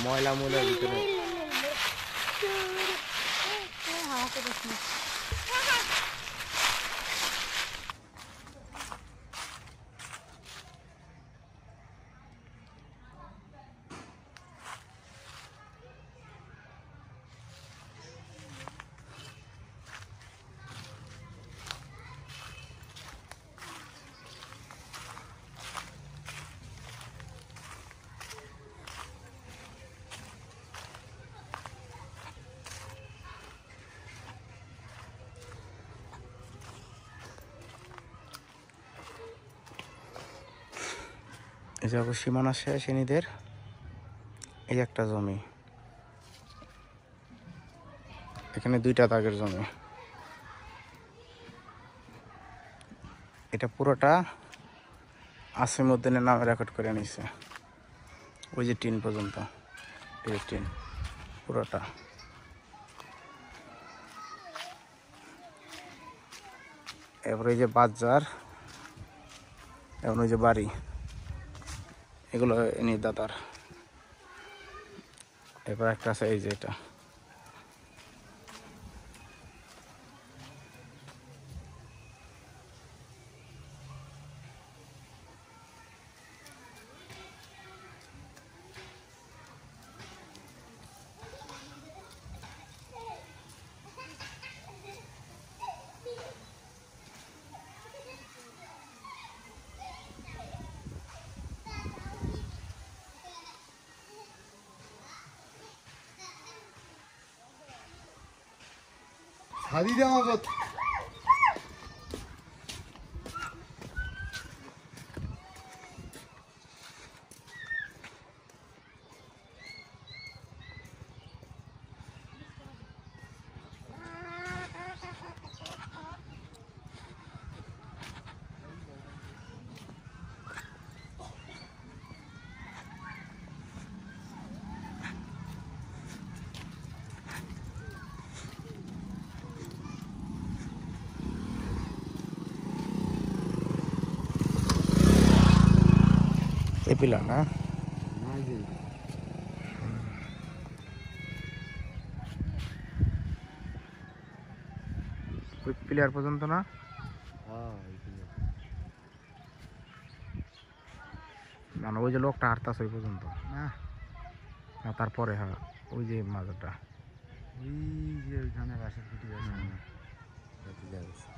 ময়লা ময়লার ভিতরে এই যে সীমানা শেষ এনিদের। এই একটা জমি, এখানে 2টা দাগের জমি। এটা পুরোটা আসিমউদ্দিনের নামে রেকর্ড করে নিছে। ওই যে টিন পর্যন্ত, এই যে টিন পুরোটা। এরপর এই যে বাজার, এবং ওই যে বাড়ি, এগুলো এনে দাদার। এরপর একটা আছে এই যে এটা। হাদি দেওয়া কত এই পিলার না, ওই পিলার পর্যন্ত না। মানে ওই যে লোকটা হাঁটতাছে ওই পর্যন্ত না, না তারপরে হ্যাঁ ওই যে মাজারটা, ওই যে ওইখানে বাসার পিটি আছে।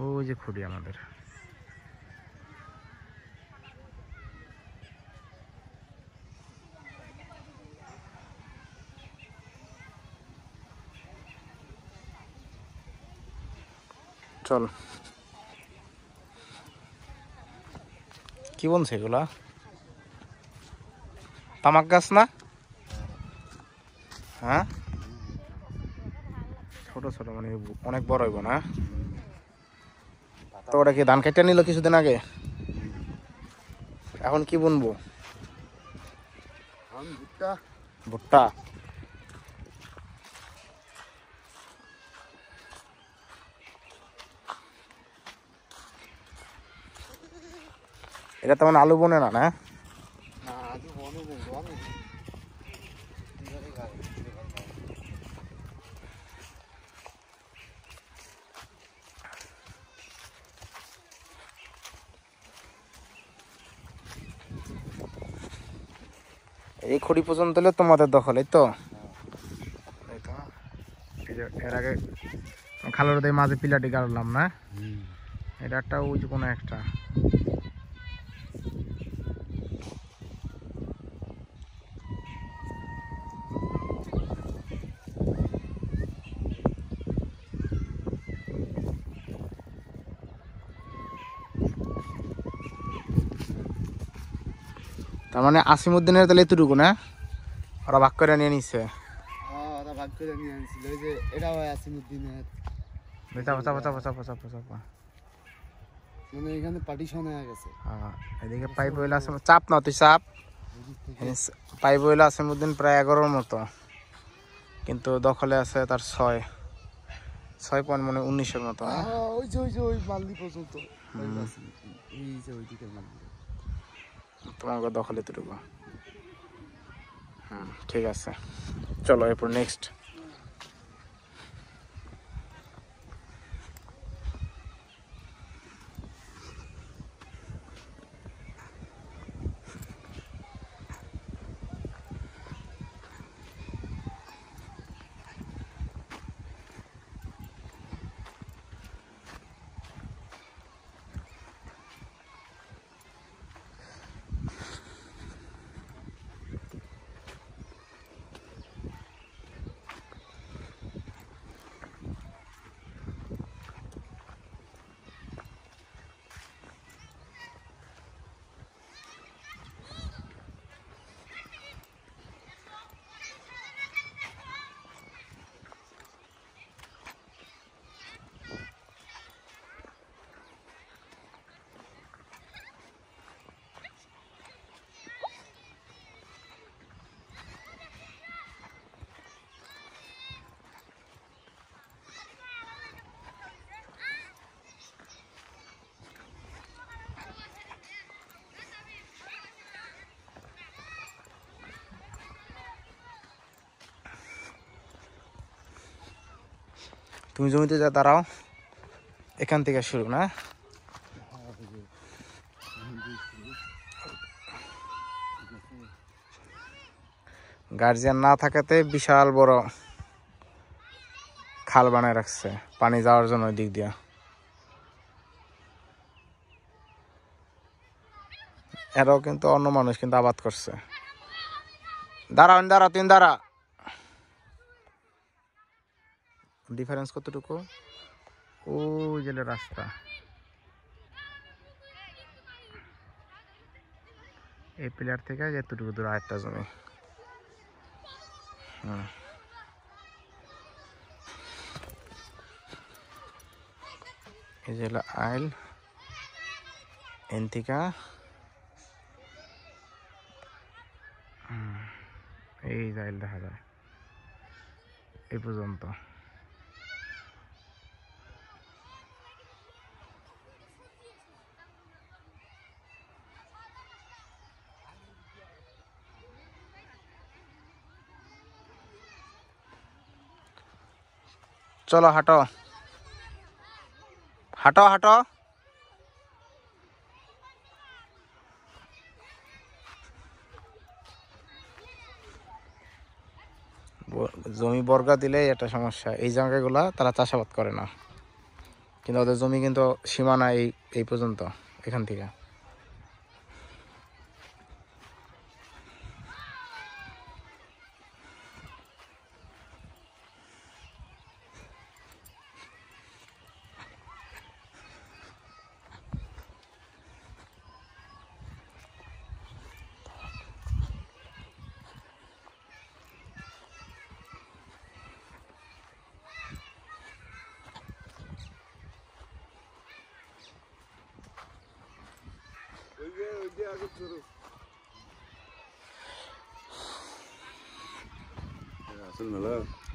ওই যে খুঁড়ি আমাদের। চল, কি বলছে এগুলা? তামাক গাছ না? হ্যাঁ, ছোট ছোট মানে অনেক বড় হইব না? তো ওটা কি ধান কেটে নিল কিছুদিন আগে? এখন কি বুনবো? ভুট্টা। ভুট্টা। এটা তেমন আলু বনে না, না? এই খড়ি পর্যন্ত হলে তোমাদের দখল, এই তো? এর আগে খালের মাঝে পিলাটি গাড়লাম না, এটা একটা ওই যে কোনো একটা। তার মানে আসিমউদ্দিনের তাহলে এতটুকু না, ওরা ভাগ করে নিয়ে নিচ্ছে। ওরা ভাগ করে নিয়ে আনছিল, ওই যে এটা হয় আসিমউদ্দিনের। মানে এখানে পার্টিশন হয়ে গেছে। এদিকে পাইপ হইলে আছে, চাপ না তুই চাপ। পাইপ হইলে আসিমউদ্দিন প্রায় 11-র মতো, কিন্তু দখলে আছে তার 6। 6 পয়েন্ট মানে 19-এর মতো না? ওই মাল্লি পর্যন্ত ওই আছে, এই যে ওইদিকে মাল্লি। তোমার দখল এতটুকু। ঠিক আছে, চলো এরপর নেক্সট। তুমি জমিতে যা দাঁড়াও, এখান থেকে শুরু না? গার্জিয়ান না থাকাতে বিশাল বড় খাল বানায় রাখছে পানি যাওয়ার জন্য ওই দিক দিয়া। এরাও কিন্তু অন্য মানুষ কিন্তু আবাদ করছে। দাঁড়াও তুমি দাঁড়া। ডিফারেন্স কতটুকু? ওই যে রাস্তা, এই পিলার থেকে এতটুকু দূর আরেকটা জমি। এই যে হলো আইল, এনতিকা এই যে আইল দেখা যায় এই পর্যন্ত। চলো হাঁটো হাঁটো হাঁটো। জমি বর্গা দিলে একটা সমস্যা, এই জায়গাগুলা তারা চাষাবাদ করে না, কিন্তু ওদের জমি কিন্তু সীমানা এই পর্যন্ত, এখান থেকে।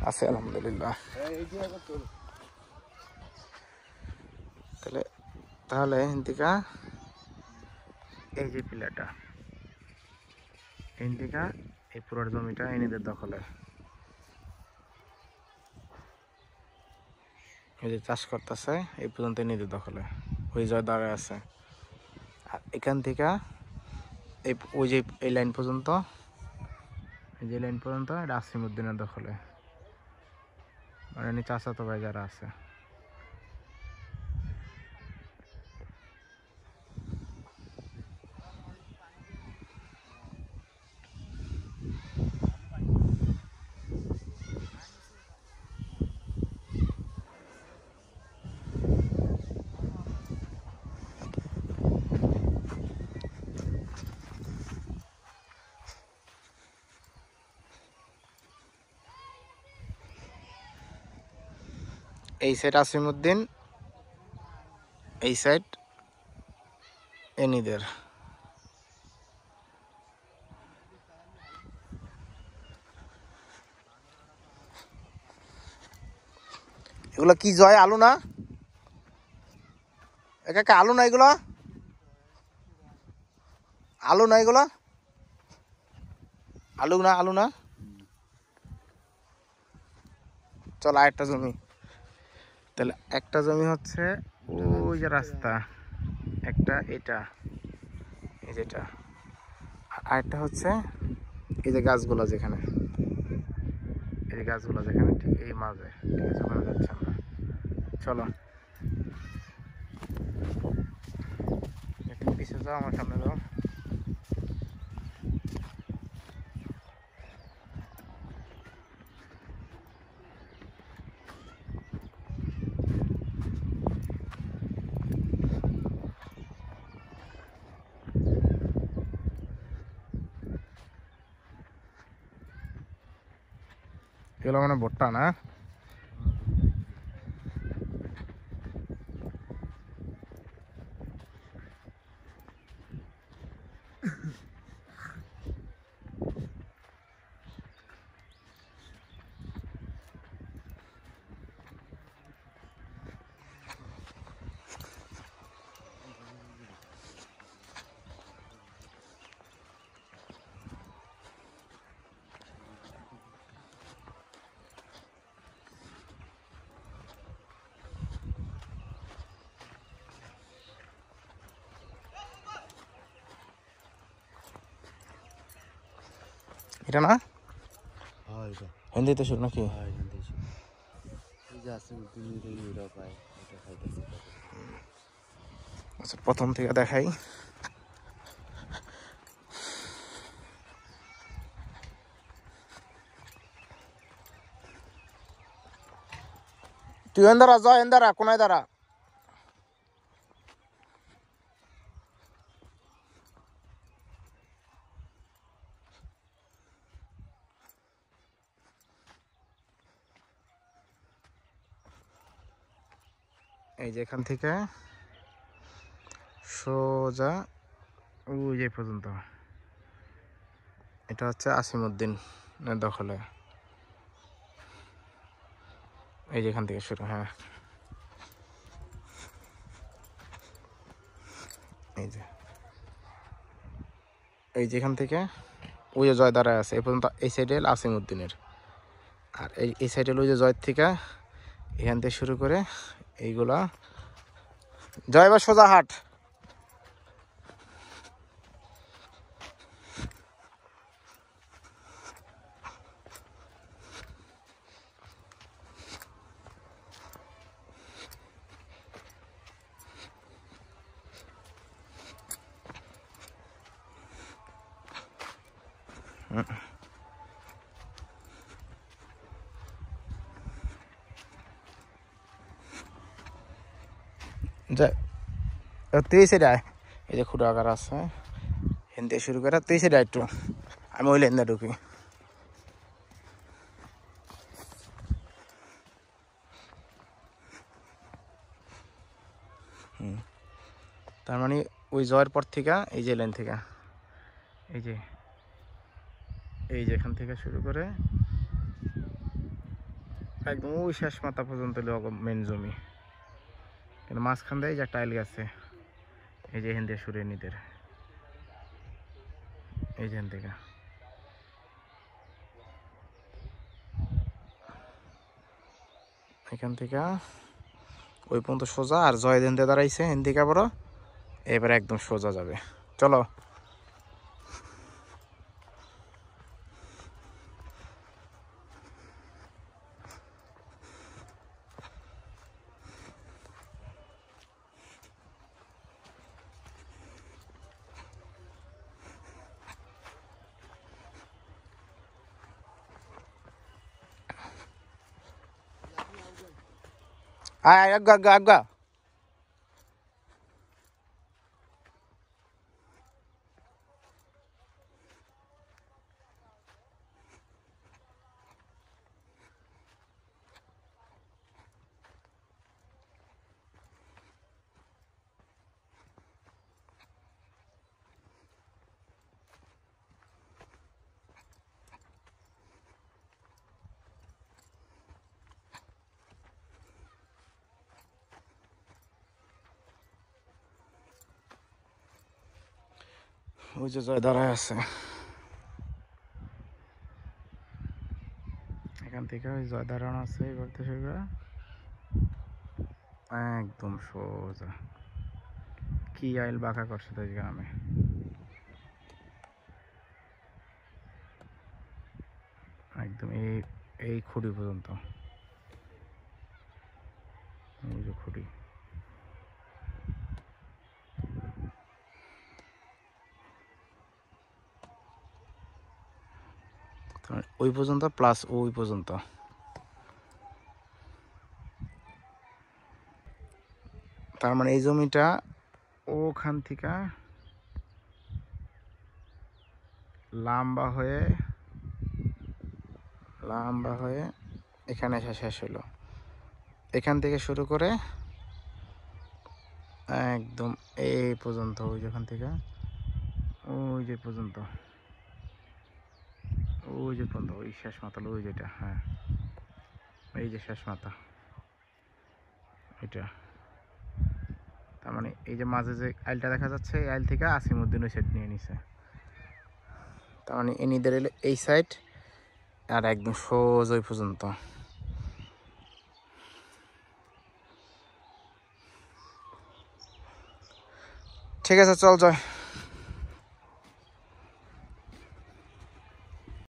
আছে আলহামদুলিল্লাহ। তাহলে ইন্দিকা এই যে পিলারটা, ইন্দিকা এই পুরো জমিটা এনিদের দখলে। এই যে চাষ করতেছে এই পর্যন্ত এনিদের দখলে, ওই যে দাঁড়ায় আছে। আর এখান থেকে ওই যে এই লাইন পর্যন্ত, এই যে লাইন পর্যন্ত এটা আসিমউদ্দিনের দখলে, মানে চাচাতো ভাই যারা আছে। এই সাইড আসিমউদ্দিন, এই সাইড এনিদের। এগুলো এগুলো কি জয় আলু না একা আলু না এগুলো আলু না এগুলো আলু না চল আরেকটা জমি তাহলে একটা জমি হচ্ছে ওই যে রাস্তা একটা এটা এই যেটা আরেকটা হচ্ছে এই যে গাছগুলো যেখানে এই গাছগুলো যেখানে ঠিক এই মাঝে ঠিক আছে ওখানে যাচ্ছে আমরা চলো একটু পিছিয়ে যাও আমার সামনে যাও এগুলো মানে ভুট্টা না এটা না হ্যাঁ এটা হিন্দিতে শুরু নাকি হ্যাঁ এখান থেকে শুরু। এই যে আছে তুমি ওরা পায় এটা খাইতেছে আচ্ছা প্রথম থেকে দেখাই তুই এন্দারা যা এন্দারা কোনায় দাঁড়া এই যে এখান থেকে সোজা ওই যে পর্যন্ত এটা হচ্ছে আসিমউদ্দিনের দখলে এই যে এখান থেকে শুরু হ্যাঁ এই যে এখান থেকে ওই যে জয় দাঁড়ায় আছে এই পর্যন্ত এই সাইডে আসিমউদ্দিনের আর এই সাইডে ওই যে জয়ের থেকে এখান থেকে শুরু করে এইগুলা জয় বা সোজা হাট তুই সাইডে আয় এই যে খুঁড়ো আকার আছে হিন্দি শুরু করে তুই সাইডে একটু আমি ওই লেন্দা ঢুকি তার মানে ওই জয়ের পর থেকে এই যে লাইন থেকে এই যে এখান থেকে শুরু করে একদম ওই শেষ মাথা পর্যন্ত মেন জমি কিন্তু মাঝখান দিয়ে যে টাইল গেছে এই যে এখান থেকে সুরে নিদের এই যেখান থেকে এখান থেকে ওই পর্যন্ত সোজা আর জয় দিন দিয়ে দাঁড়াইছে হিন্দিকা বড় এবারে একদম সোজা যাবে চলো আয় আজ্ঞা আজ্ঞা আজ্ঞা ওই যে জয় দাঁড়ায় আছে, এখান থেকে ওই জয় দাঁড়ানো আছে, এবার তো সেগুলো একদম সোজা কি আইল বাঁকা করছে তো গ্রামে। একদম এই এই খুঁড়ি পর্যন্ত, ওই যে খুঁড়ি। ওই পর্যন্ত প্লাস ওই পর্যন্ত। তার মানে এই জমিটা ওখান থেকে লম্বা হয়ে এখানে এসে শেষ হলো। এখান থেকে শুরু করে একদম এই পর্যন্ত, ওই যেখান থেকে ওই যে পর্যন্ত, ওই যে পর্যন্ত, ওই শেষ মাথা, ওই যেটা, হ্যাঁ এই যে শেষ মাথা এটা। তার মানে এই যে মাঝে যে আইলটা দেখা যাচ্ছে, এই আইল থেকে আসিমউদ্দিন ওই সাইড নিয়ে নিছে। তার মানে এনিদের এলো এই সাইড আর একদম সোজা ওই পর্যন্ত। ঠিক আছে, চল জয়।